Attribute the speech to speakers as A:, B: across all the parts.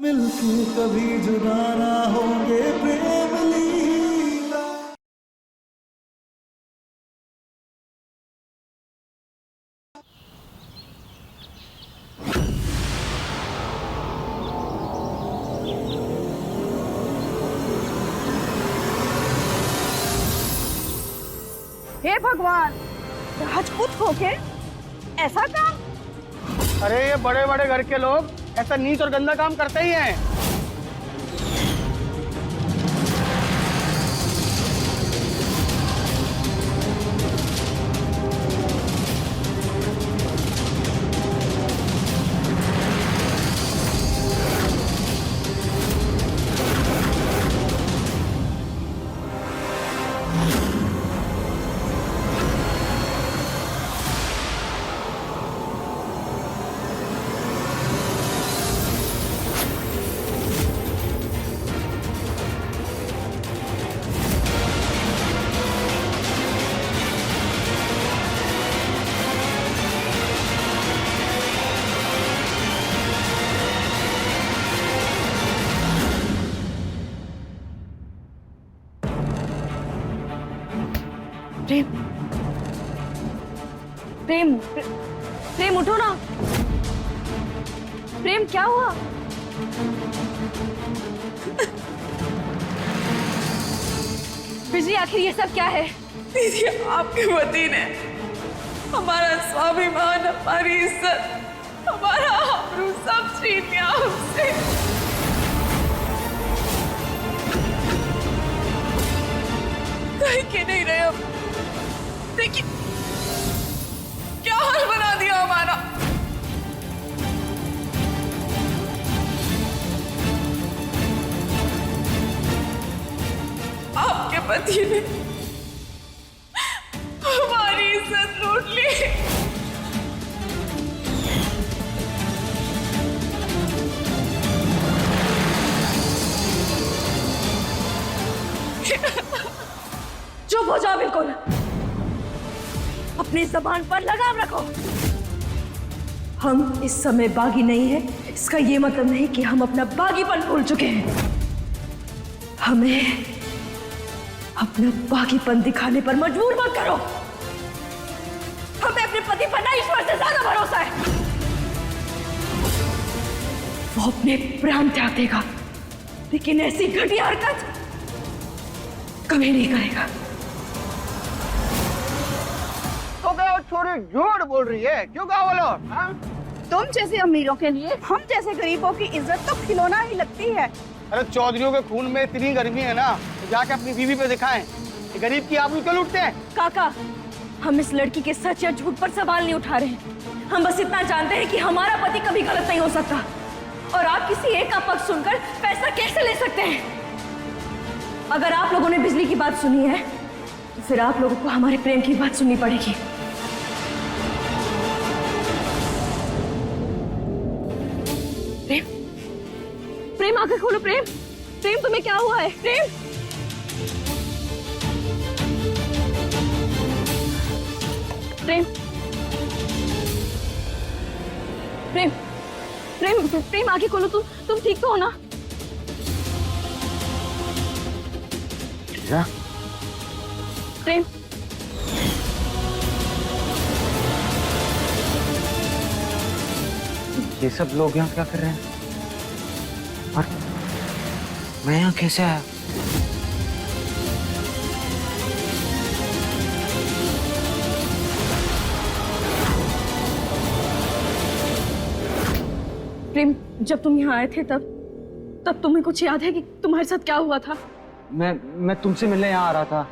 A: मिलके कभी जुदा ना होंगे प्रेम लीला।
B: हे भगवान, राजपूत होके ऐसा काम।
C: अरे ये बड़े बड़े घर के लोग ऐसा नीच और गंदा काम करते ही हैं।
B: प्रेम, प्रेम, प्रेम उठो ना। प्रेम क्या हुआ? बिजली, आखिर ये सब क्या है?
D: दीदी, आपके पति ने हमारा स्वाभिमान, हमारी इज्जत, हमारा आबरू सब छीन लिया हमसे। कहीं के नहीं रहे हम। देखिए क्या हाल बना दिया हमारा। आपके पति ने हमारी इज्जत लूट ली।
B: चुप हो जाओ बिल्कुल। अपनी जबान पर लगाम रखो। हम इस समय बागी नहीं है, इसका ये मतलब नहीं कि हम अपना बागीपन भूल चुके हैं। हमें अपना बागीपन दिखाने पर मजबूर मत करो। हमें अपने पति पर ना ईश्वर से ज्यादा भरोसा है। वो अपने प्राण त्याग देगा, लेकिन ऐसी घटिया हरकत कभी नहीं करेगा।
C: तो क्या छोरी झूठ बोल रही है? क्यों कहा बोलो?
B: तुम जैसे अमीरों के लिए हम जैसे गरीबों की इज्जत तो खिलौना ही लगती है।
C: अरे चौधरियों के खून में इतनी गर्मी है ना, तो जाके अपनी बीवी पे दिखाएं। ये गरीब की आबरू क्यों लूटते हैं?
B: काका, हम इस लड़की के सच या झूठ पर सवाल नहीं उठा रहे। हम बस इतना जानते हैं कि हमारा पति कभी गलत नहीं हो सकता, और आप किसी एक का पक्ष सुनकर फैसला कैसे ले सकते हैं? अगर आप लोगों ने बिजली की बात सुनी है, तो फिर आप लोगों को हमारे प्रेम की बात सुननी पड़ेगी। प्रेम, प्रेम आंखें खोलो। प्रेम, प्रेम तुम्हें क्या हुआ है? प्रेम, प्रेम, प्रेम, प्रेम, प्रेम आंखें खोलो। तुम ठीक तो हो ना? प्रेम,
E: ये सब लोग यहाँ क्या कर रहे हैं? और मैं यहाँ कैसे आया?
B: प्रेम, जब तुम यहाँ आए थे तब तुम्हें कुछ याद है कि तुम्हारे साथ क्या हुआ था?
E: मैं तुमसे मिलने यहाँ आ रहा था।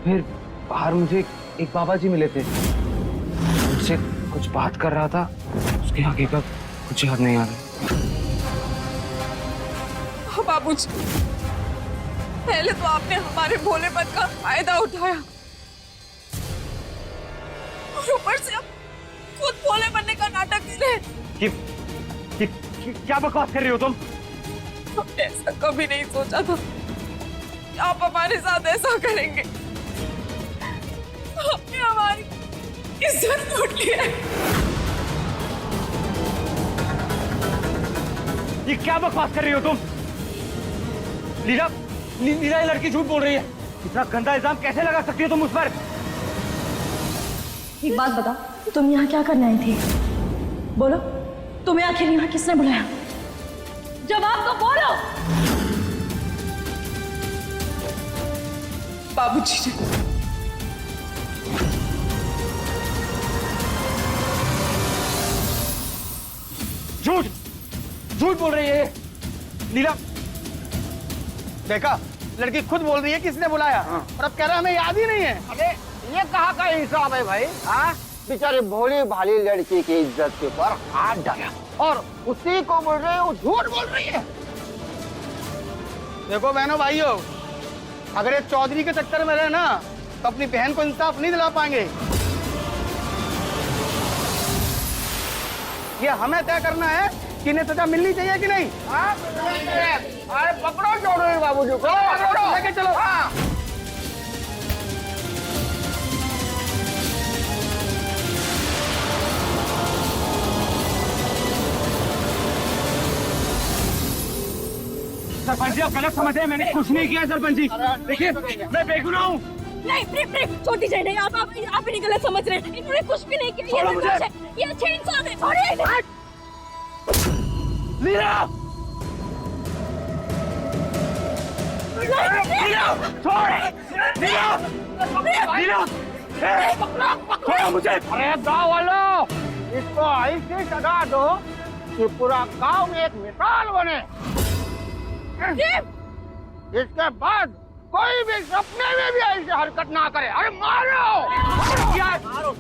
E: फिर बाहर मुझे एक बाबा जी मिले थे। उनसे कुछ बात कर रहा था, उसकी हकीकत कुछ याद नहीं आ रही।
D: बाबूजी, पहले तो आपने हमारे भोलेपन का फायदा उठाया, और ऊपर से अब खुद भोले बनने का नाटक कर रहे हैं।
C: क्या बकवास कर रही हो तुम?
D: हमने ऐसा कभी नहीं सोचा था कि आप हमारे साथ ऐसा करेंगे। आपने हमारी इज्जत लूट ली है।
E: ये क्या बकवास कर रही हो तुम? लीला, लीला, ये लड़की झूठ बोल रही है। इतना गंदा इल्जाम कैसे लगा सकती हो तुम उस पर?
B: एक बात बता, तुम यहाँ क्या करने आई थी? बोलो, तुम्हें आखिर यहाँ किसने बुलाया? जवाब तो बोलो।
D: बाबूजी ने।
E: झूठ, झूठ बोल रही है लीला।
C: देखा, लड़की खुद बोल रही है किसने बुलाया। और अब कह रहा है हमें याद ही नहीं है।
F: अरे ये कहाँ का हिसाब है भाई? हाँ, बेचारी भोली भाली लड़की की इज्जत के ऊपर हाथ डाला और उसी को बोल रहे हो झूठ बोल रही है।
C: देखो बहनों भाइयों, अगर ये चौधरी के चक्कर में रहे ना तो अपनी बहन को इंसाफ नहीं दिला पाएंगे। ये हमें तय करना है कि इन्हें सजा मिलनी चाहिए कि नहीं।
F: अरे पकड़ो चौधरी बाबूजी को, पकड़ो
C: लेके चलो।
F: हाँ।
E: सरपंच जी, आप गलत समझ रहे हैं। मैंने कुछ नहीं किया सरपंच जी। देखिए, मैं बेगुनाह हूँ।
B: नहीं, प्रेम, प्रेम, छोटी जाए नहीं। आप इन्हें गलत समझ रहे हैं। इन्होंने कुछ भी नहीं किया।
E: छोड़ो मुझे।
B: ये अच्छे इंसान है। छोड़िए।
E: लीला, लीला, छोड़, लीला, लीला, छोड़ो मुझे।
F: अरे गाँव वालों, इसको ऐसी सजा दो कि पूरा गांव में एक मिसाल बने। इसके बाद कोई भी सपने में भी ऐसी हरकत ना करे। अरे मारो, मारो,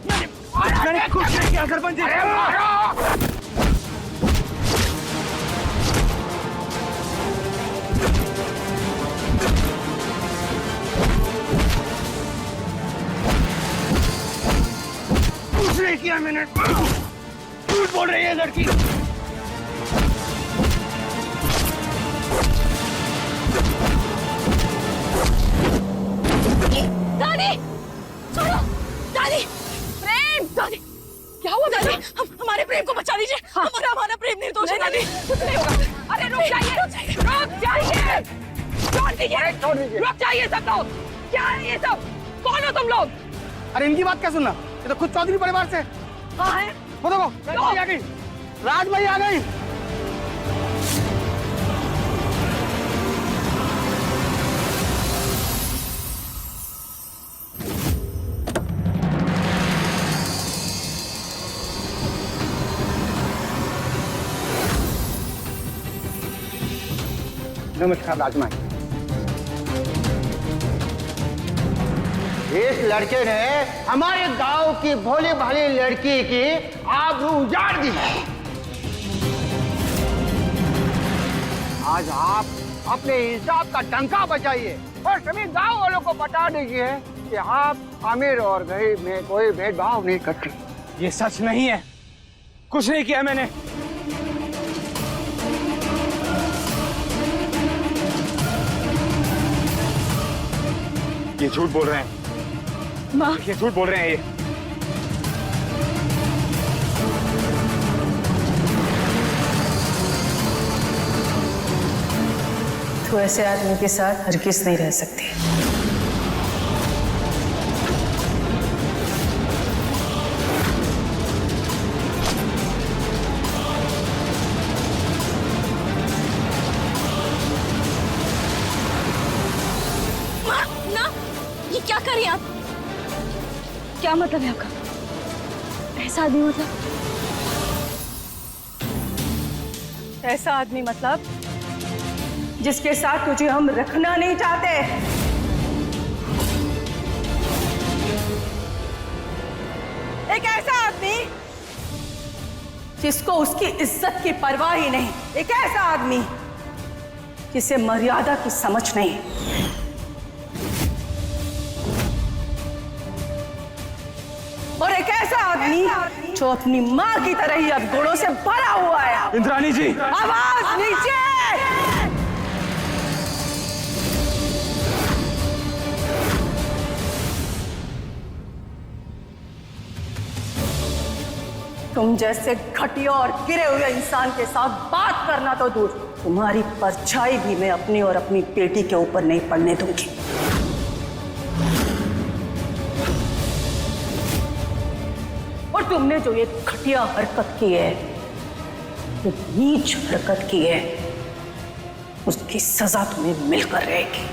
E: मैंने कुछ नहीं किया सरपंच जी।
F: अरे मारो।
E: कुछ नहीं किया मैंने। झूठ बोल रही है लड़की।
B: दादी, छोड़ो। दादी, प्रेम। दादी, क्या हुआ दादी? हमारे प्रेम को बचा लीजिए। हमारा प्रेम निर्दोष है दादी। कुछ नहीं होगा। अरे रुक जाइए, रुक जाइए, छोड़ दीजिए, रुक जाइए सब लोग। क्या है ये सब? कौन हो तुम लोग?
C: अरे इनकी बात क्या सुनना, ये तो खुद चौधरी परिवार से।
B: कहाँ है?
C: वो देखो, राज आ गई, राज भाई आ गई।
F: नमस्कार राजमाई। इस लड़के ने हमारे गांव की भोली भाली लड़की की आबरू उजाड़ दी। आज आप अपने हिसाब का डंका बजाइए और सभी गांव वालों को बता दीजिए कि आप अमीर और गरीब में कोई भेदभाव नहीं करते।
E: ये सच नहीं है। कुछ नहीं किया मैंने। ये झूठ बोल रहे हैं।
B: माँ,
E: ये झूठ बोल रहे हैं ये।
G: तो ऐसे आदमी के साथ हरगिज़ नहीं रह सकती।
B: माँ, ना, ये क्या कर रही हैं आप? क्या मतलब है आपका? ऐसा आदमी मतलब?
G: ऐसा आदमी मतलब जिसके साथ तुझे हम रखना नहीं चाहते। एक ऐसा आदमी जिसको उसकी इज्जत की परवाह ही नहीं। एक ऐसा आदमी जिसे मर्यादा की समझ नहीं। और एक ऐसा आदमी जो अपनी माँ की तरह ही अब गुणों से भरा हुआ है।
E: इंद्राणी जी,
G: आवाज नीचे। तुम जैसे घटिया और गिरे हुए इंसान के साथ बात करना तो दूर, तुम्हारी परछाई भी मैं अपनी और अपनी बेटी के ऊपर नहीं पड़ने दूंगी। और तुमने जो ये घटिया हरकत की है, जो नीच हरकत की है, उसकी सजा तुम्हें मिलकर रहेगी।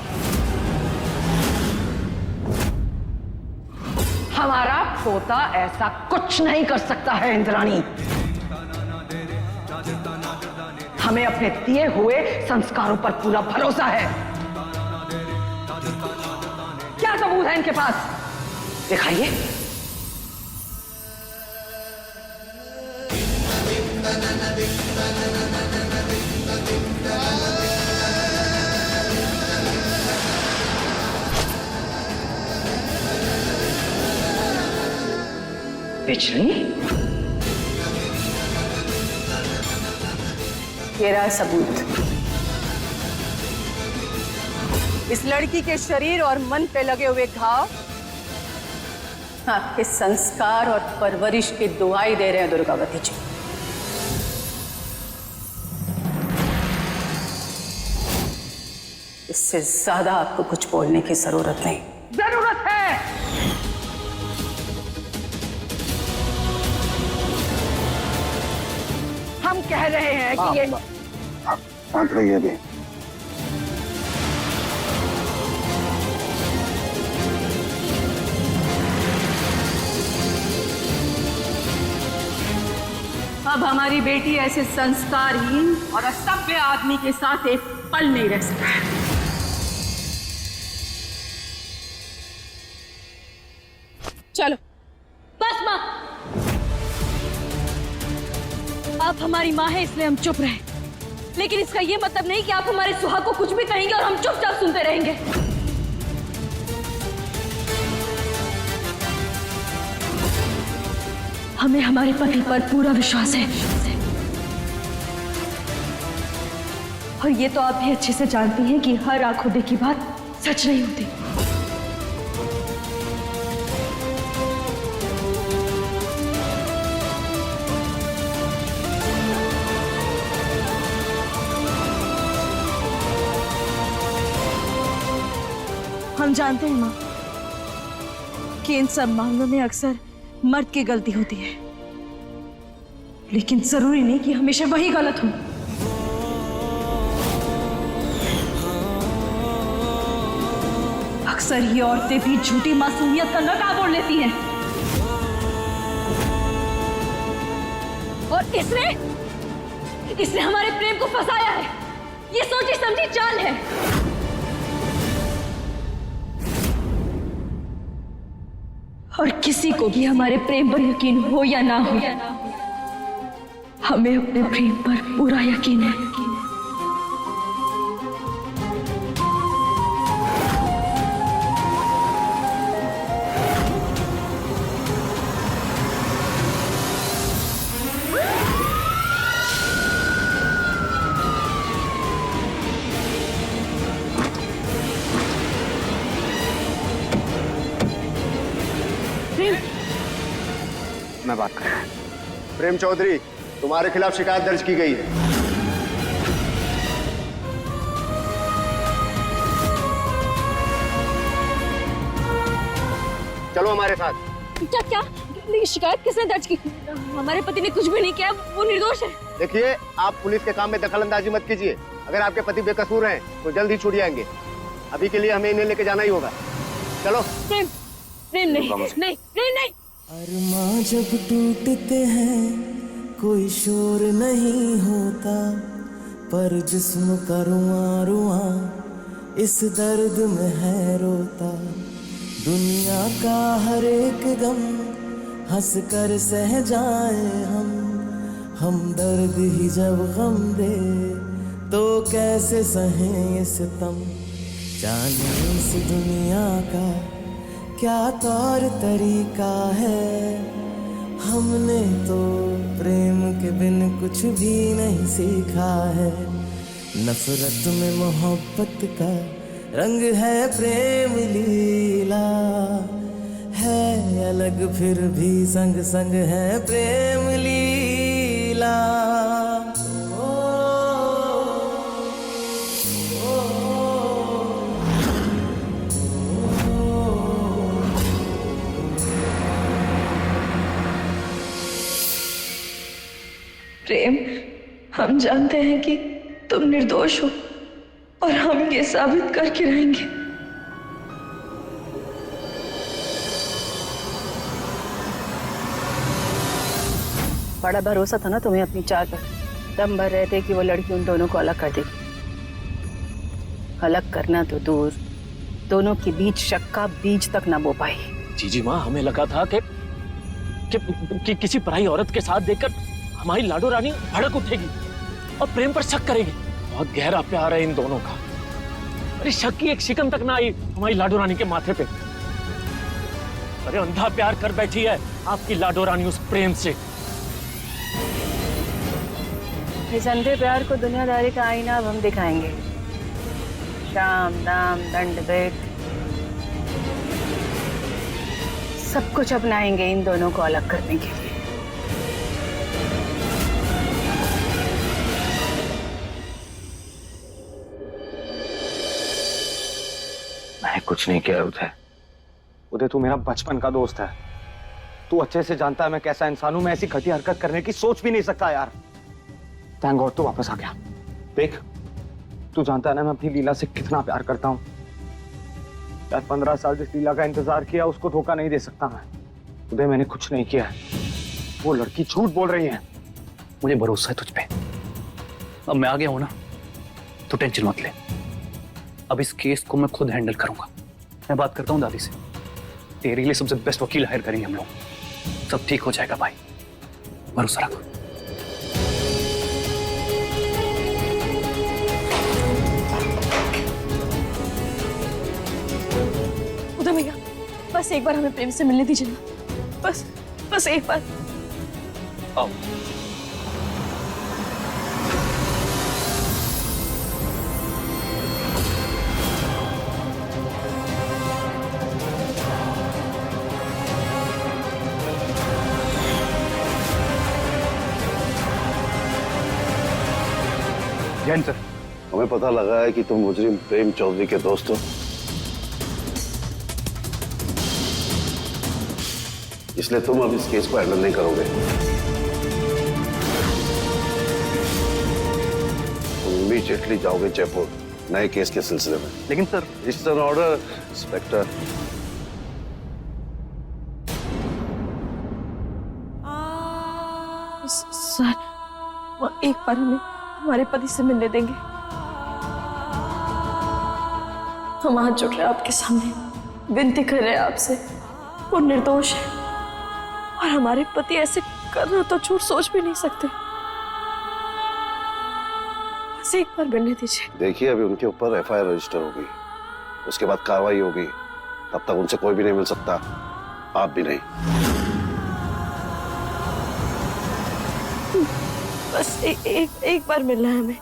G: हमारा पोता ऐसा कुछ नहीं कर सकता है इंद्राणी। हमें अपने दिए हुए संस्कारों पर पूरा भरोसा है। क्या सबूत है इनके पास? दिखाइए। बिजली, ये रहा सबूत। इस लड़की के शरीर और मन पे लगे हुए घाव आपके संस्कार और परवरिश की दुहाई दे रहे हैं दुर्गावती जी। इससे ज्यादा आपको कुछ बोलने की जरूरत नहीं। जरूरत है। हम कह रहे हैं कि ये
F: बात रही है अभी।
G: अब हमारी बेटी ऐसे संस्कारहीन और असभ्य आदमी के साथ एक पल नहीं रह सकता है।
B: चलो बस माँ, आप हमारी माँ है इसलिए हम चुप रहे, लेकिन इसका ये मतलब नहीं कि आप हमारे सुहाग को कुछ भी कहेंगे और हम चुपचाप सुनते रहेंगे। हमें हमारे पति पर पूरा विश्वास है, और ये तो आप भी अच्छे से जानती हैं कि हर आंखों देखी बात सच नहीं होती। हम जानते हैं माँ कि इन सब मामलों में अक्सर मर्द की गलती होती है, लेकिन जरूरी नहीं कि हमेशा वही गलत हो। अक्सर ये औरतें भी झूठी मासूमियत का नकाब ओढ़ लेती हैं, और इसने हमारे प्रेम को फंसाया है। ये सोची समझी चाल है। और किसी को भी हमारे प्रेम पर यकीन हो या ना हो, हमें अपने प्रेम पर पूरा यकीन है।
E: मैं बात कर रहा हूं।
H: प्रेम चौधरी, तुम्हारे खिलाफ शिकायत दर्ज की गई है। चलो हमारे साथ।
B: क्या? शिकायत किसने दर्ज की? हमारे पति ने कुछ भी नहीं किया, वो निर्दोष है।
H: देखिए, आप पुलिस के काम में दखल अंदाजी मत कीजिए। अगर आपके पति बेकसूर हैं तो जल्द ही छूट जाएंगे। अभी के लिए हमें इन्हें लेके जाना ही होगा। चलो।
B: प्रेम नहीं।
A: अरमां जब टूटते हैं कोई शोर नहीं होता, पर जिस्म का रुआं इस दर्द में है रोता। दुनिया का हर एक गम हंस कर सह जाए हम दर्द ही जब गम दे तो कैसे सहें इस तम। जाने इस दुनिया का क्या तौर तरीका है, हमने तो प्रेम के बिन कुछ भी नहीं सीखा है। नफरत में मोहब्बत का रंग है प्रेम लीला, है अलग फिर भी संग संग है प्रेम लीला।
D: प्रेम, हम जानते हैं कि तुम निर्दोष हो और हम ये साबित करके रहेंगे।
G: बड़ा भरोसा था ना तुम्हें अपनी चाल पर। दम भर रहे थे कि वो लड़की उन दोनों को अलग कर देगी। अलग करना तो दूर, दोनों के बीच शक का बीज तक ना बो पाई।
I: जीजी माँ, हमें लगा था कि किसी पराई औरत के साथ देखकर हमारी लाडो रानी भड़क उठेगी और प्रेम पर शक करेगी। बहुत गहरा प्यार है इन दोनों का। अरे शक की एक शिकन तक ना आई हमारी लाडो रानी के माथे पे। अरे अंधा प्यार कर बैठी है आपकी लाडो रानी उस प्रेम से।
G: इस अंधे प्यार को दुनियादारी का आईना अब हम दिखाएंगे। शाम दाम दंड भेद सब कुछ अपनाएंगे इन दोनों को अलग करने के लिए।
E: मैंने कुछ नहीं किया उदय। उदय, तू मेरा बचपन का दोस्त है। तू अच्छे से जानता है मैं कैसा इंसान हूं। मैं ऐसी घटिया हरकत करने की सोच भी नहीं सकता यार। थैंक गॉड तू वापस आ गया। देख, तू जानता है ना मैं अपनी लीला से कितना प्यार करता हूं यार। 15 साल जिस लीला का इंतजार किया उसको धोखा नहीं दे सकता मैं। उदय, मैंने कुछ नहीं किया है। वो लड़की झूठ बोल रही है।
J: मुझे भरोसा है तुझ पे। अब मैं आ गया हूं ना, तो टेंशन मत ले। अब इस केस को मैं खुद हैंडल करूंगा। मैं बात करता हूं दादी से। तेरे लिए सबसे बेस्ट वकील हायर करेंगे हम लोग। सब ठीक हो जाएगा भाई, भरोसा रखो।
B: उदय भैया, बस एक बार हमें प्रेम से मिलने दीजिए ना। बस एक बार।
J: आओ।
H: जैन सर, हमें पता लगा है कि तुम मुजरिम प्रेम चौधरी के दोस्त हो, इसलिए तुम अब इस केस को हैंडल नहीं करोगे। तुम इमीडिएटली जाओगे जयपुर नए केस के सिलसिले में।
J: लेकिन sir,
H: it's an order inspector.
B: Sir, वो एक बार हमें हमारे पति से मिलने देंगे। हम हाथ जोड़ रहे हैं आपके सामने, विनती कर रहे हैं आपसे। वो निर्दोष है और हमारे पति ऐसे करना तो झूठ सोच भी नहीं सकते। बस एक बार मिलने दीजिए।
H: देखिए, अभी उनके ऊपर एफआईआर रजिस्टर होगी, उसके बाद कार्रवाई होगी। तब तक उनसे कोई भी नहीं मिल सकता, आप भी नहीं।
B: बस एक बार मिलना है हमें।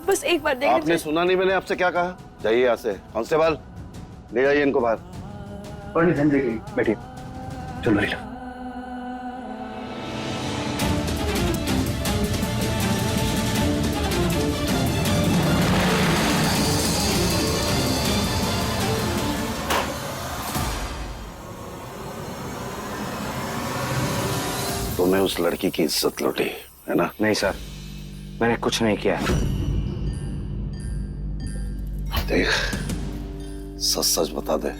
B: बस एक बार देखना।
H: आपने सुना नहीं मैंने आपसे क्या कहा? जाइए यहाँ से। कांस्टेबल, ले जाइए इनको बाहर।
J: बैठिए। चलो लीला।
H: तुमने उस लड़की की इज्जत लूटी है ना?
E: नहीं सर, मैंने कुछ नहीं किया।
H: देख, सच सच बता दे।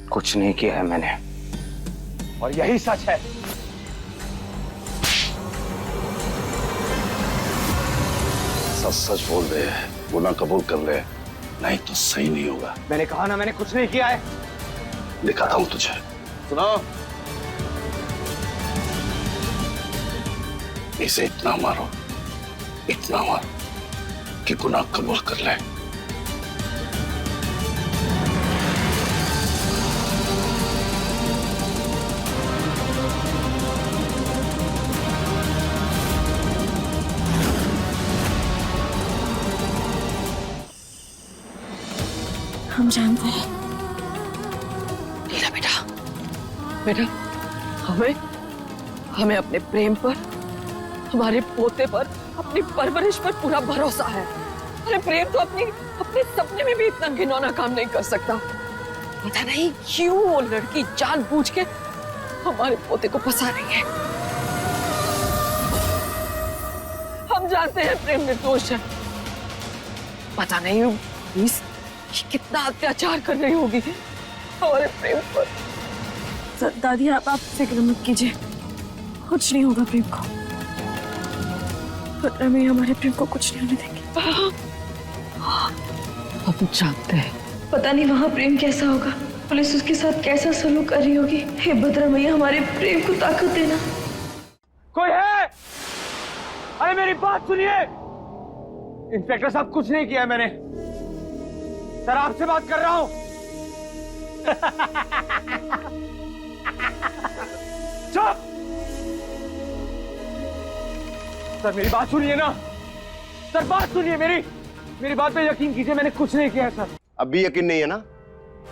E: कुछ नहीं किया है मैंने, और यही सच है।
H: सच सच बोल दे, गुनाह कबूल कर ले, नहीं तो सही नहीं होगा।
E: मैंने कहा ना मैंने कुछ नहीं किया है।
H: दिखाता हूं तुझे। सुनो, इसे इतना मारो कि गुनाह कबूल कर ले।
B: हम जानते हैं।
D: लीला बेटा, हमें अपने प्रेम पर, हमारे पोते पर, अपनी परवरिश पर पूरा भरोसा है। अरे प्रेम तो अपने सपने में भी इतना घिनौना काम नहीं कर सकता। पता नहीं क्यों वो लड़की जानबूझ के हमारे पोते को फंसा रही है। हम हम जानते हैं प्रेम निर्दोष है। पता नहीं इस कितना अत्याचार कर रही होगी हमारे प्रेम पर।
B: दादी आप फिक्र मत कीजिए, कुछ नहीं होगा प्रेम को। खतरा में हमारे प्रेम को कुछ नहीं होने देंगे।
D: हम जानते हैं।
B: पता नहीं वहाँ प्रेम कैसा होगा, पुलिस उसके साथ कैसा सलूक कर रही होगी। हे भद्रा मैया, हमारे प्रेम को ताकत देना।
E: कोई है? अरे मेरी बात सुनिए। इंस्पेक्टर साहब, कुछ नहीं किया मैंने सर, आपसे बात कर रहा हूं। चुप। सर मेरी बात सुनिए ना सर, बात सुनिए मेरी बात पे यकीन कीजिए, मैंने कुछ नहीं किया है सर।
H: अब भी यकीन नहीं है ना?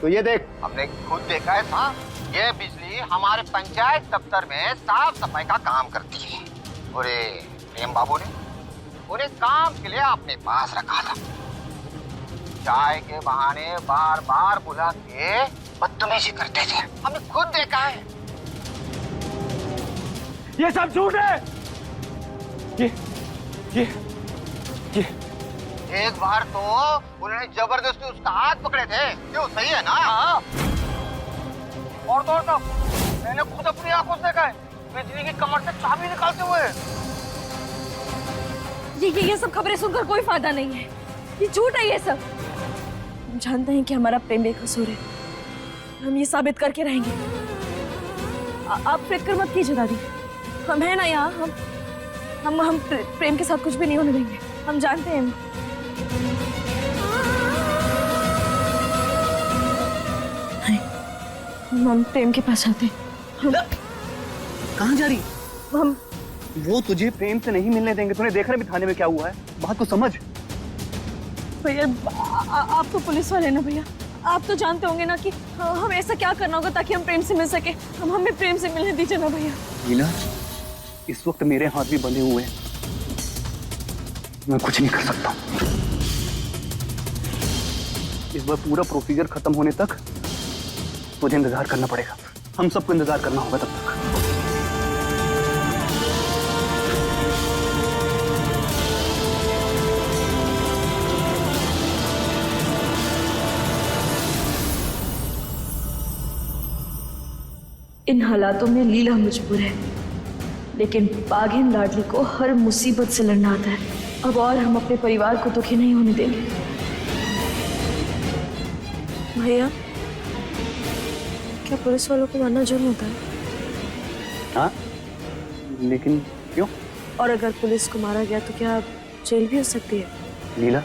H: तो ये देख,
F: हमने खुद देखा है था, ये बिजली हमारे पंचायत दफ्तर में साफ सफाई का काम करती है। और ये प्रेम बाबू ने उन्हें काम के लिए अपने पास रखा था। चाय के बहाने बार बार बुला के बदतमीजी करते थे, हमने खुद देखा है।
E: ये सब झूठ है। ये
F: एक बार तो उन्होंने जबरदस्ती उसका हाथ पकड़े थे, क्यों सही है ना? और तो मैंने खुद अपनी आंखों से देखा है, बिजली की कमर से चाबी निकालते हुए।
B: ये सब खबरें सुनकर कोई फायदा नहीं है, ये झूठ है ये सब। हम जानते हैं कि हमारा प्रेम बेकसूर है, हम ये साबित करके रहेंगे। आप फिक्र मत कीजिए दादी, हम हैं ना यहाँ। हम प्रेम के साथ कुछ भी नहीं होने देंगे, हम जानते हैं। हम प्रेम के पास आते हैं।
J: कहाँ जा रही?
B: हम
J: वो तुझे प्रेम से नहीं मिलने देंगे। तूने देख रहा है थाने में क्या हुआ है, बात को समझ।
B: भैया आप तो पुलिस वाले ना भैया, आप तो जानते होंगे ना कि हम ऐसा क्या करना होगा ताकि हम प्रेम से मिल सके। हम हमें प्रेम से मिलने दीजिए ना भैया।
J: लीला, इस वक्त मेरे हाथ भी बंधे हुए हैं, मैं कुछ नहीं कर सकता। इस बार पूरा प्रोसीजर खत्म होने तक मुझे इंतजार करना पड़ेगा। हम सबको इंतजार करना होगा तब तक।
B: इन हालातों में लीला मजबूर है, लेकिन बाघिन लाडली को हर मुसीबत से लड़ना आता है। अब और हम अपने परिवार को दुखी नहीं होने देंगे। भैया, क्या पुलिस वालों को मारना जुर्म होता है?
J: हाँ, लेकिन क्यों?
B: और अगर पुलिस को मारा गया तो क्या जेल भी हो सकती है?
J: लीला,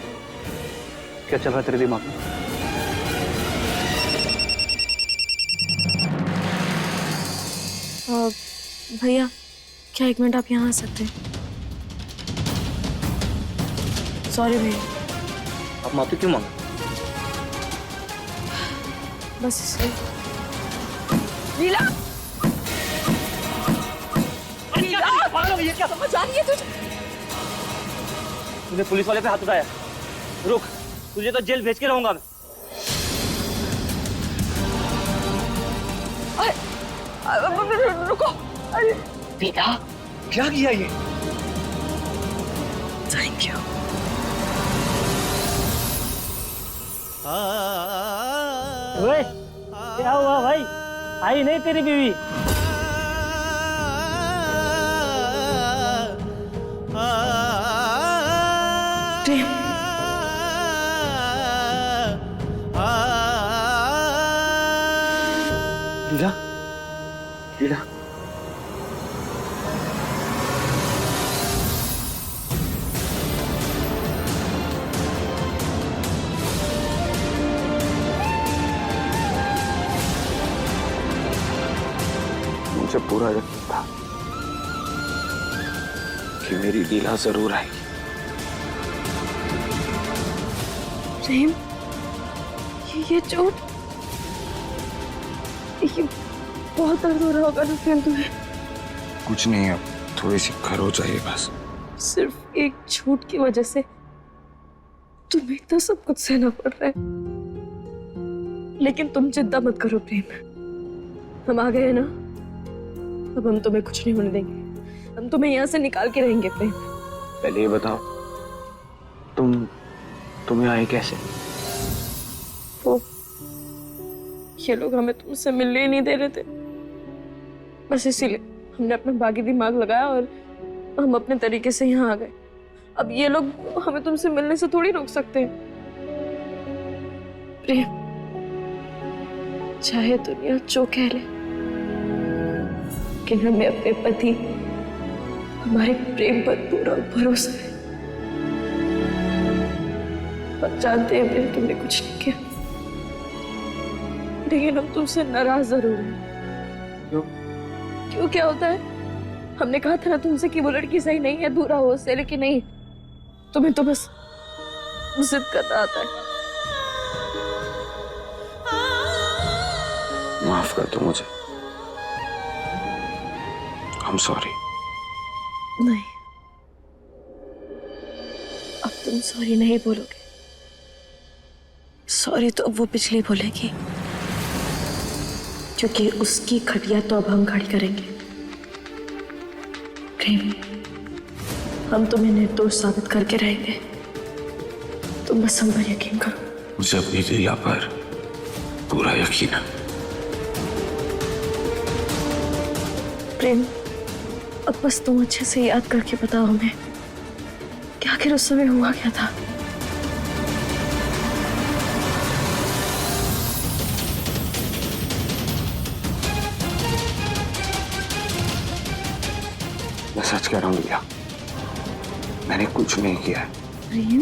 J: क्या चल रहा है तेरे दिमाग में?
B: भैया, क्या 1 मिनट आप यहाँ आ सकते हैं? सॉरी भैया।
C: आप माफी क्यों मांगे?
B: बस इसलिए।
D: लीला, ये क्या समझ आ रही है तुझे?
C: तूने पुलिस वाले पे हाथ उठाया, रुक, तुझे तो जेल भेज के रहूंगा मैं।
D: रुको। अरे
J: बेटा, क्या किया ये?
D: Thank you.
C: ओए, क्या हुआ भाई? आई नहीं तेरी बीवी?
E: लीला, लीला, मुझे पूरा यकीन था कि मेरी लीला जरूर आएगी।
B: प्रेम, ये चोट, ये बहुत दर्द हो रहा होगा ना प्रेम तुम्हें?
A: कुछ नहीं, अब थोड़ी सी खरोच चाहिए बस।
B: सिर्फ एक झूठ की वजह से तुम्हें इतना सब कुछ सहना पड़ रहा है। लेकिन तुम चिंता मत करो प्रेम, हम आ गए ना, अब हम तुम्हें कुछ नहीं होने देंगे। हम तुम्हें यहाँ से निकाल के रहेंगे प्रेम।
E: पहले ये बताओ, तुम्हें आए कैसे?
B: वो ये लोग हमें तुमसे मिलने ही नहीं दे रहे थे, बस इसीलिए हमने अपना बागी दिमाग लगाया और हम अपने तरीके से यहाँ आ गए। अब ये लोग हमें तुमसे मिलने से थोड़ी रोक सकते हैं। प्रेम, चाहे दुनिया जो कह ले, कि हमें अपने पति, हमारे प्रेम पर पूरा भरोसा है। और जानते हैं प्रेम, तुमने कुछ नहीं किया, लेकिन हम तुमसे नाराज जरूर हैं। क्यों क्या होता है? हमने कहा था ना तुमसे कि वो लड़की सही नहीं है, दूर रहो उससे, लेकिन नहीं, तुम्हें तो बस जिद करना आता है।
E: माफ कर दो मुझे। I'm sorry।
B: नहीं, अब तुम सॉरी नहीं बोलोगे। सॉरी तो अब वो पिछली बोलेगी, क्योंकि उसकी खटिया तो अब हम खड़ी करेंगे। प्रेम, हम तुम्हें निर्दोष साबित करके रहेंगे, तुम बस हम पर यकीन करो।
E: मुझे अपनी लीला पर पूरा यकीन है।
B: प्रेम, अब बस तुम अच्छे से याद करके बताओ हमें कि आखिर उस समय हुआ क्या था।
E: मैं सच कह रहा हूँ लिया, मैंने कुछ नहीं किया है।
B: प्रेम,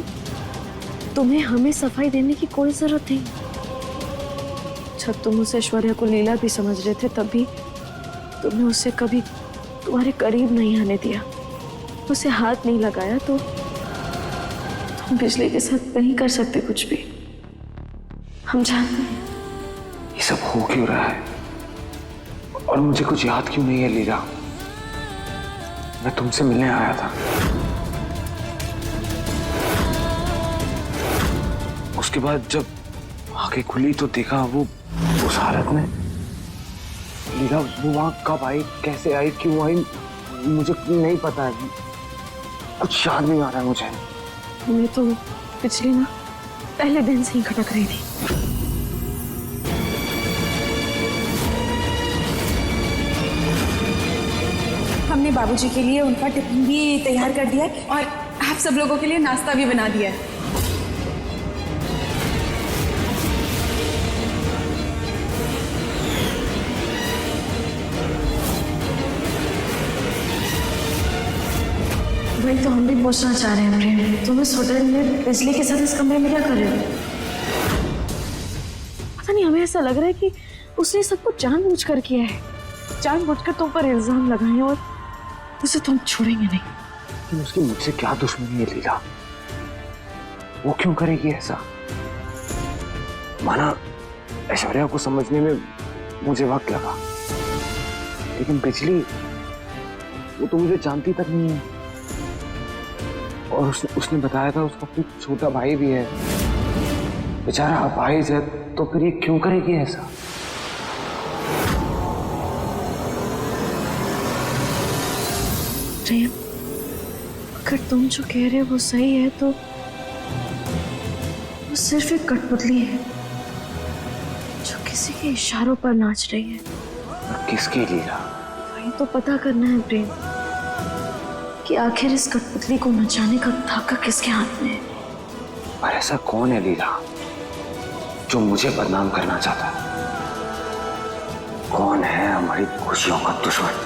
B: तुम्हें हमें सफाई देने की कोई जरूरत नहीं। जब तुम उस ऐश्वर्या को लीला भी समझ रहे थे, तब भी तुमने उसे कभी तुम्हारे करीब नहीं आने दिया, उसे हाथ नहीं लगाया। तो तुम बिजली के साथ नहीं कर सकते कुछ भी, हम जानते हैं।
E: ये सब हो क्यों रहा है और मुझे कुछ याद क्यों नहीं है लीला? मैं तुमसे मिलने आया था, उसके बाद जब आंखें खुली तो देखा वो उस हालत में। लीला वो वहां कब आई, कैसे आई, क्यों आई, मुझे नहीं पता है, कुछ याद नहीं आ रहा है मुझे।
B: मैं तो पिछली ना पहले दिन से ही खटक रही थी।
K: हमने बाबूजी के लिए उनका टिफिन भी तैयार कर दिया है और आप सब लोगों के लिए नाश्ता भी बना दिया है।
B: वही तो हम भी पूछना चाह रहे हैं प्रेम, तुम इस होटल में बिजली के साथ इस कमरे में क्या कर रहे हो? पता नहीं, हमें ऐसा लग रहा है कि उसने सब कुछ जानबूझ कर किया है, जानबूझ कर तुम पर इल्जाम लगाए और उसे तुम छोड़ेंगे नहीं।
E: लेकिन उसकी मुझसे क्या दुश्मनी है लीला? वो क्यों करेगी ऐसा? माना ऐश्वर्या को समझने में मुझे वक्त लगा, लेकिन बिजली वो तो मुझे जानती तक नहीं है। और उसने बताया था उसका कोई छोटा भाई भी है, बेचारा अपाहिज है, तो फिर ये क्यों करेगी ऐसा?
B: प्रेम, अगर तुम जो कह रहे हो वो सही है तो वो सिर्फ एक कठपुतली है जो किसी के इशारों पर नाच रही है।
E: और किसके लीला?
B: वही तो पता करना है प्रेम, कि आखिर इस कठपुतली को नचाने का धागा किसके हाथ में है।
E: और ऐसा कौन है लीला जो मुझे बदनाम करना चाहता है? कौन है हमारी खुशियों का दुश्मन?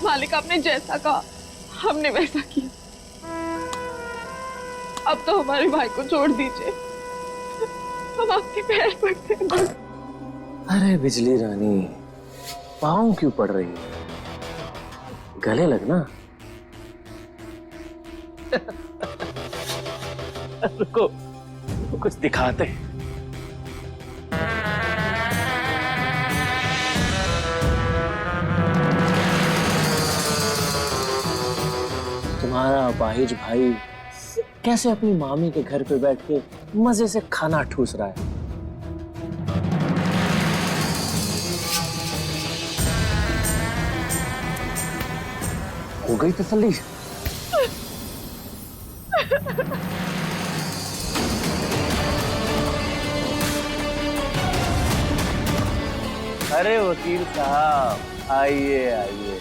D: मालिक, आपने जैसा कहा हमने वैसा किया। अब तो हमारे भाई को छोड़ दीजिए, हम आपके पैर पड़ते हैं बस।
I: अरे बिजली रानी, पाँव क्यों पड़ रही है? गले लगना। रुको, कुछ दिखाते हैं। तुम्हारा अपाहिज भाई कैसे अपनी मामी के घर पे बैठ के मजे से खाना ठूस रहा है।
J: हो गई तसल्ली?
I: अरे वकील साहब, आइए आइए।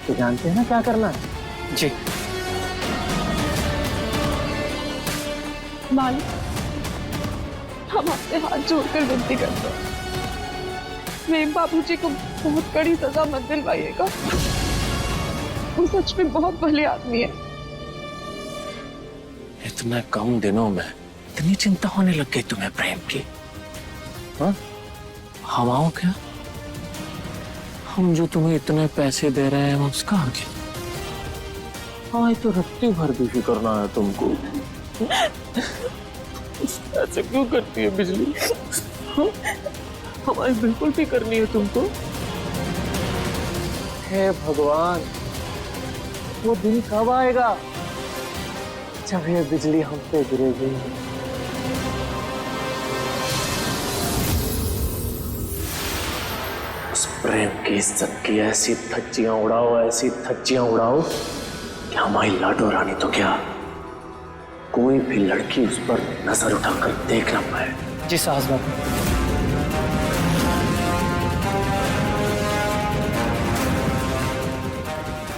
I: तो जानते हैं ना क्या करना है?
J: जी।
D: मालिक, हम आपसे हाथ जोड़कर विनती करते हैं, प्रेम बाबूजी को बहुत कड़ी सजा मत दिलवाइएगा। वो सच में बहुत भले आदमी है।
I: इतने कम दिनों में इतनी चिंता होने लग गई तुम्हें प्रेम की? हाँ? हवाओं क्या? हम जो तुम्हें इतने पैसे दे रहे हैं उसका आगे? हाँ, तो रत्ती भर भी फिक्र ना है तुमको। ऐसे क्यों करती है बिजली? हमारी बिल्कुल भी करनी है तुमको। हे भगवान, वो दिन कब आएगा जब ये बिजली हम पे गिरेगी? उस प्रेम की इज्जत की ऐसी धज्जियां उड़ाओ, ऐसी धज्जियां उड़ाओ कि हमारी लाडो रानी तो क्या, कोई भी लड़की उस पर नजर उठाकर देख ना पाए।
J: जी साहस बाबू।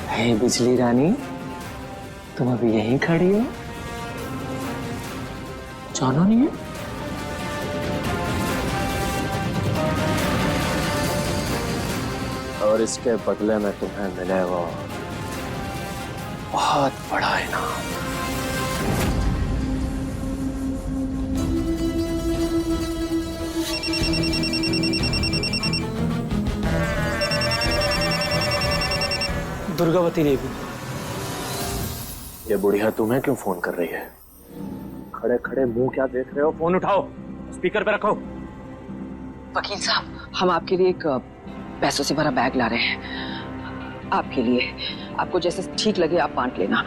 I: हे बिजली रानी, तुम अभी यहीं खड़ी हो? जाना नहीं है? और इसके बदले में तुम्हें मिलेगा बहुत बड़ा इनाम।
J: दुर्गावती देवी।
I: ये बुढ़िया तुम्हें क्यों फोन कर रही है? खड़े खड़े मुंह क्या देख रहे हो? फोन उठाओ, स्पीकर पे रखो।
D: वकील साहब, हम आपके लिए एक पैसों से भरा बैग ला रहे हैं। आपके लिए, आपको जैसे ठीक लगे आप बांट लेना,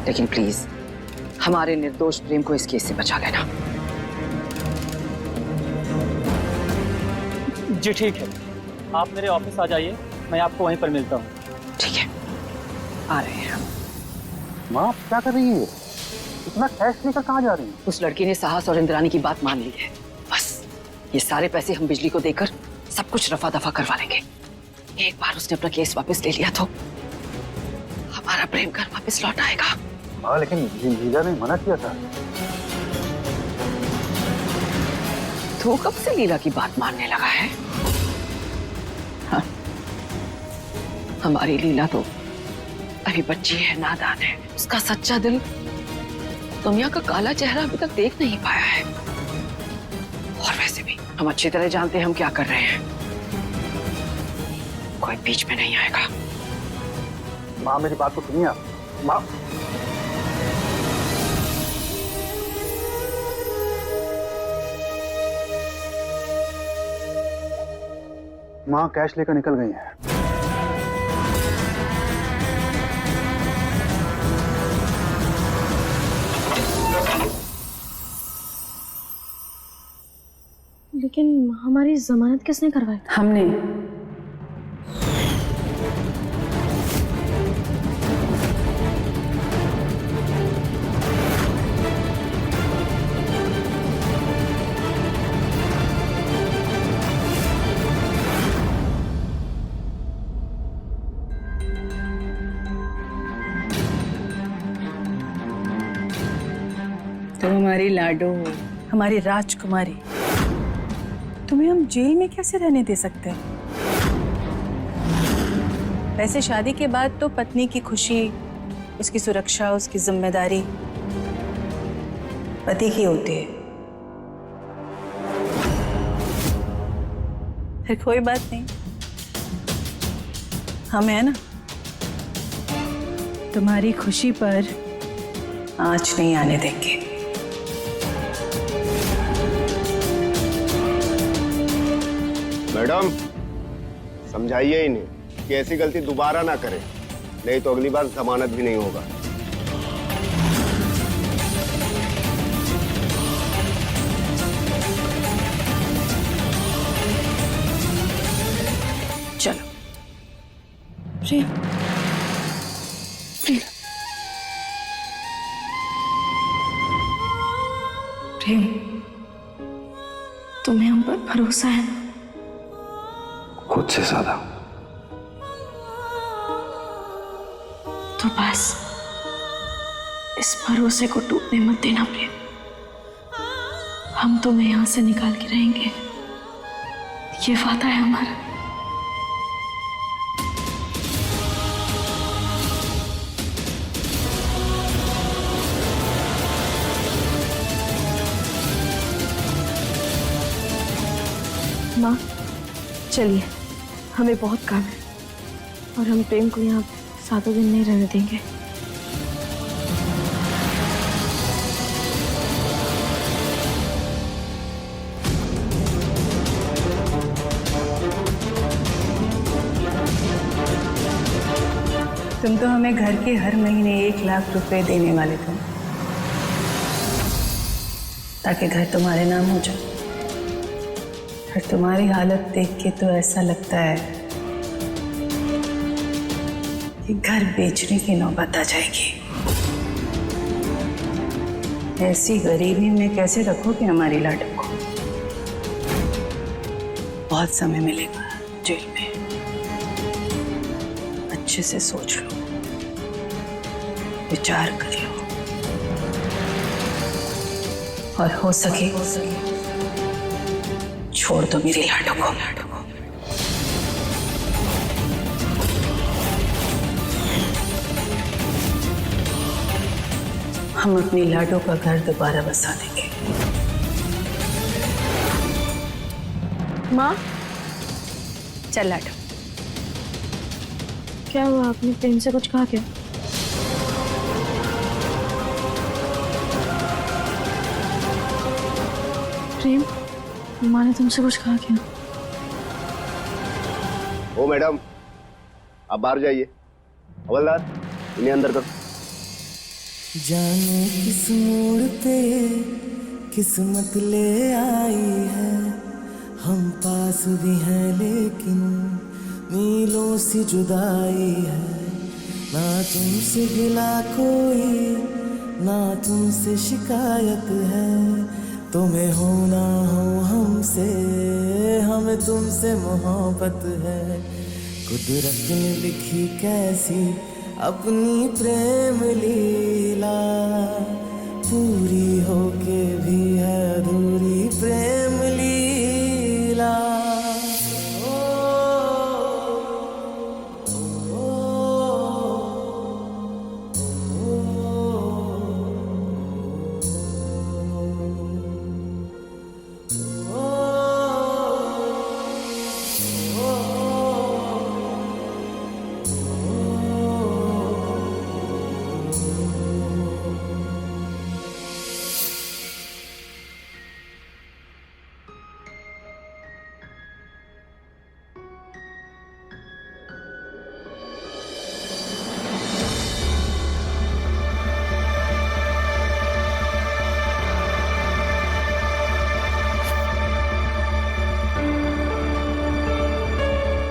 D: लेकिन प्लीज हमारे निर्दोष प्रेम को इस केस से बचा लेना।
J: जी ठीक है, आप मेरे ऑफिस आ जाइए, मैं आपको वहीं पर मिलता हूँ।
D: ठीक है, आ रहे हैं।
H: माँ क्या कर रही है? इतना कैश लेकर कहाँ जा रही है?
D: उस लड़की ने साहस और इंद्रानी की बात मान ली है। बस ये सारे पैसे हम बिजली को देकर सब कुछ रफा दफा करवा लेंगे। एक बार उसने अपना केस वापस ले लिया तो हमारा प्रेम घर वापस लौट आएगा।
H: हाँ, लेकिन लीला ने मना किया था।
D: तो कब से लीला की बात मानने लगा है? हाँ। हमारी लीला तो अभी बच्ची है, नादान है। उसका सच्चा दिल दुनिया का काला चेहरा अभी तक देख नहीं पाया है। और वैसे भी हम अच्छी तरह जानते हैं हम क्या कर रहे हैं। कोई बीच में नहीं आएगा।
H: माँ मेरी बात को सुनिए आप। माँ माँ कैश लेकर निकल गई है।
B: लेकिन हमारी जमानत किसने करवाई?
G: हमने।
K: तो हमारी लाडो, हमारी राजकुमारी, तुम्हें हम जेल में कैसे रहने दे सकते हैं? वैसे शादी के बाद तो पत्नी की खुशी, उसकी सुरक्षा, उसकी जिम्मेदारी पति की होती है। फिर कोई बात नहीं, हम है ना। तुम्हारी खुशी पर
G: आज नहीं आने देंगे।
H: मैडम समझाइए इन्हें कि ऐसी गलती दोबारा ना करें, नहीं तो अगली बार जमानत भी नहीं होगा।
G: चलो प्रेम, प्रेम, प्रेम, तुम्हें हम पर भरोसा है ना?
E: खुद से ज्यादा।
G: तो बस इस भरोसे को टूटने मत देना प्रेम। हम तुम्हें यहां से निकाल के रहेंगे, ये वादा है हमारा।
B: माँ चलिए, हमें बहुत काम है और हम प्रेम को यहाँ 7 दिन नहीं रहने देंगे।
G: तुम तो हमें घर के हर महीने 1 लाख रुपए देने वाले थे ताकि घर तुम्हारे नाम हो जाए। और तुम्हारी हालत देख के तो ऐसा लगता है कि घर बेचने की नौबत आ जाएगी। ऐसी गरीबी में कैसे रखोगे हमारी लाडो को? बहुत समय मिलेगा जेल में, अच्छे से सोच लो, विचार कर लो और हो सके छोड़ दो मेरी लाडो को। हम अपनी लाडो का घर दोबारा बसा देंगे।
B: माँ
G: चल लाडो।
B: क्या हुआ, आपने प्रेम से कुछ कहा क्या? प्रेम, माँ ने तुमसे कुछ कहा क्या?
H: ओ मैडम, आप बाहर जाइए। हवलदार, इन्हें अंदर करो।
A: जाने किस मोड़ पे किस्मत ले आई है, हम पास भी हैं लेकिन मीलों सी जुदाई है। ना तुमसे गिला कोई, ना तुमसे शिकायत है, तुम्हें हो ना हो हमसे, हमें तुमसे मोहब्बत है। कुदरत ने लिखी कैसी अपनी प्रेम लीला, पूरी होके भी है अधूरी प्रेम लीला।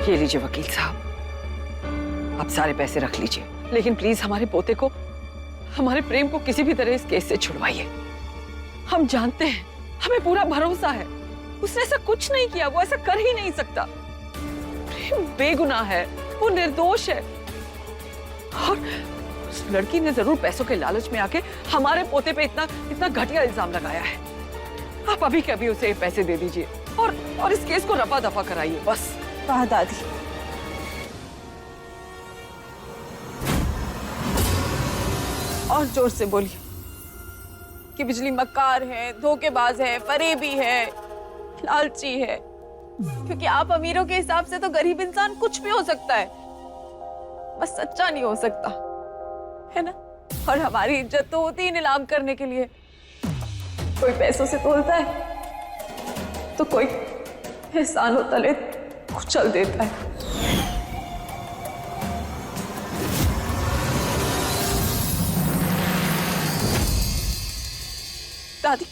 D: ये लीजिए वकील साहब, आप सारे पैसे रख लीजिए, लेकिन प्लीज हमारे पोते को, हमारे प्रेम को किसी भी तरह इस केस से छुड़वाइए। हम जानते हैं, हमें पूरा भरोसा है, उसने ऐसा कुछ नहीं किया, वो ऐसा कर ही नहीं सकता। प्रेम बेगुनाह है, वो निर्दोष है और उस लड़की ने जरूर पैसों के लालच में आके हमारे पोते पे इतना घटिया इल्जाम लगाया है। आप अभी के अभी उसे पैसे दे दीजिए और इस केस को रफा दफा कराइए बस।
K: वाह दादी, और जोर से बोलिए कि बिजली मक्कार है, धोखेबाज है, फरेबी है, लालची है। क्योंकि आप अमीरों के हिसाब से तो गरीब इंसान कुछ भी हो सकता है, बस सच्चा नहीं हो सकता, है ना? और हमारी इज्जत तो होती ही नीलाम करने के लिए। कोई पैसों से तोलता है तो कोई एहसानों तले कुचल देता है। दादी,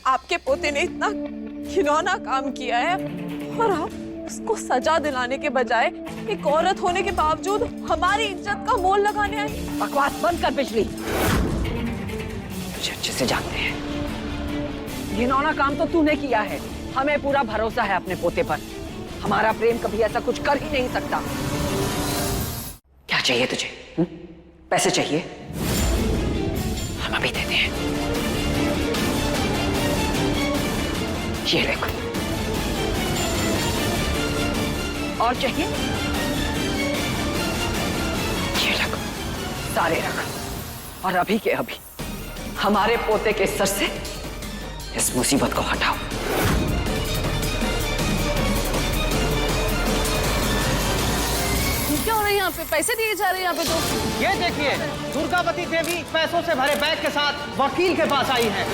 K: आपके पोते ने इतना घिनौना काम किया है और आप उसको सजा दिलाने के बजाय एक औरत होने के बावजूद हमारी इज्जत का मोल लगाने आए।
G: बकवास बंद कर बिजली। तुझे अच्छे से जानते हैं, घिनौना काम तो तूने किया है। हमें पूरा भरोसा है अपने पोते पर। हमारा प्रेम कभी ऐसा कुछ कर ही नहीं सकता। क्या चाहिए तुझे? पैसे चाहिए? हम अभी देते हैं। ये देख। और चाहिए? ये रख, सारे रख। और अभी के अभी हमारे पोते के सर से इस मुसीबत को हटाओ।
K: क्या हो रहा है यहाँ पे? पैसे दिए जा रहे हैं यहाँ पे तो।
C: ये देखिए, दुर्गावती देवी पैसों से भरे बैग के साथ वकील के पास आई है।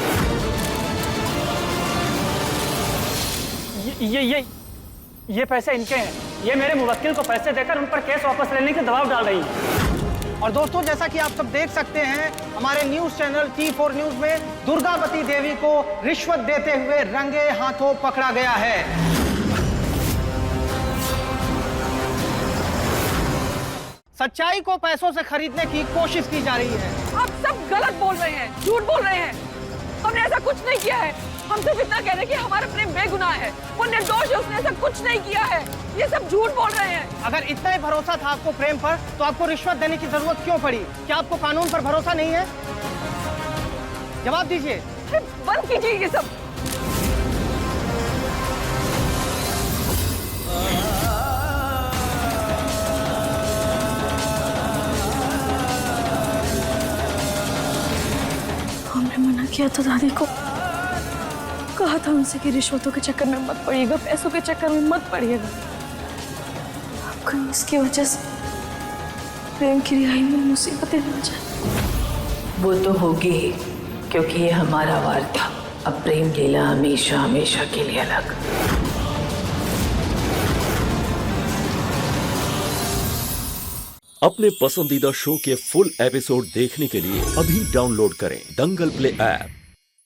I: ये पैसे इनके हैं। ये मेरे मुवक्किल को पैसे देकर उन पर केस वापस लेने के दबाव डाल रही है।
C: और दोस्तों, जैसा कि आप सब देख सकते हैं, हमारे न्यूज चैनल T4 न्यूज में दुर्गावती देवी को रिश्वत देते हुए रंगे हाथों पकड़ा गया है। सच्चाई को पैसों से खरीदने की कोशिश की जा रही है।
D: आप सब गलत बोल रहे हैं, झूठ बोल रहे हैं। हमने ऐसा कुछ नहीं किया है। हम सिर्फ इतना कह रहे हैं कि हमारा प्रेम बेगुनाह है, वो निर्दोष है, उसने ऐसा कुछ नहीं किया है। ये सब झूठ बोल रहे हैं।
C: अगर इतना ही भरोसा था आपको प्रेम पर, तो आपको रिश्वत देने की जरूरत क्यों पड़ी? क्या आपको कानून पर भरोसा नहीं है? जवाब दीजिए।
D: अरे बंद कीजिए ये सब।
B: हमने मना किया था दादी को, कहा था उनसे कि रिश्वतों के चक्कर में मत पड़िएगा, पैसों के चक्कर में मत पड़िएगा। अब कहीं इसकी वजह से प्रेम की रिहाई में मुसीबतें न जाए।
G: वो तो होगी ही, क्योंकि ये हमारा वार था। अब प्रेम लीला हमेशा हमेशा के लिए अलग।
L: अपने पसंदीदा शो के फुल एपिसोड देखने के लिए अभी डाउनलोड करें दंगल प्ले ऐप।